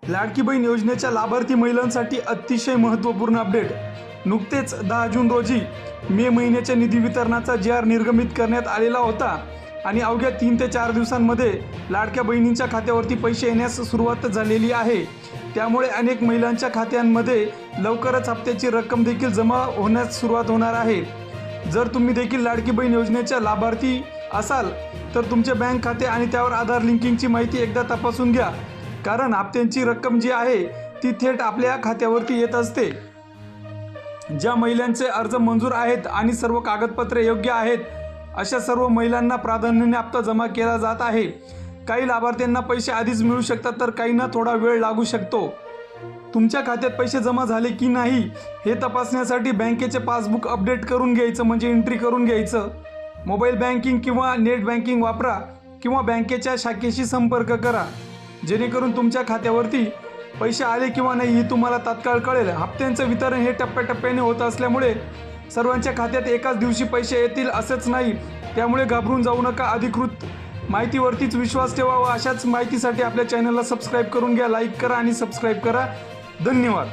लाडकी बहीण योजनेच्या लाभार्थी महिलांसाठी अतिशय महत्त्वपूर्ण अपडेट। नुकतेच 10 जून रोजी मे महिन्याच्या निधी वितरणाचा जी.आर. निर्गमित करण्यात आलेला होता आणि अवघ्या 3 ते 4 दिवसांमध्ये लाडक्या बहिणींच्या खात्यावरती पैसे येण्यास सुरुवात झालेली आहे। त्यामुळे अनेक महिलांच्या खात्यांमध्ये लवकरच हप्त्याची रक्कम देखील जमा होण्यास सुरुवात होणार आहे। जर तुम्ही देखील लाडकी बहीण योजनेच्या लाभार्थी असाल तर तुमचे बँक खाते आणि त्यावर आधार लिंकिंगची माहिती एकदा तपासून घ्या, कारण हप्त्यांची रक्कम जी आहे ती थेट आपल्या खात्यावरती येत असते। ज्या महिलांचे अर्ज मंजूर आहेत आणि सर्व कागदपत्रे योग्य आहेत अशा सर्व महिलांना प्राधान्याने हप्ता जमा केला जात आहे। काही लाभार्थ्यांना पैसे आधीच मिळू शकतात तर काहींना थोडा वेळ लागू शकतो। तुमच्या खात्यात पैसे जमा झाले की नाही हे तपासण्यासाठी बँकेचे पासबुक अपडेट करून घ्यायचं, म्हणजे एंट्री करून घ्यायचं। मोबाईल बँकिंग किंवा नेट बँकिंग वापरा किंवा बँकेच्या शाखेशी संपर्क करा, जेणेकरून तुमच्या खात्यावरती पैसे आले किंवा नाही हे तुम्हाला तात्काळ कळेल। हप्त्यांचं वितरण हे टप्प्याटप्प्याने होत असल्यामुळे सर्वांच्या खात्यात एकाच दिवशी पैसे येतील असंच नाही, त्यामुळे घाबरून जाऊ नका। अधिकृत माहितीवरतीच विश्वास ठेवा व अशाच माहितीसाठी आपल्या चॅनलला सबस्क्राईब करून घ्या, लाईक करा आणि सबस्क्राईब करा। धन्यवाद।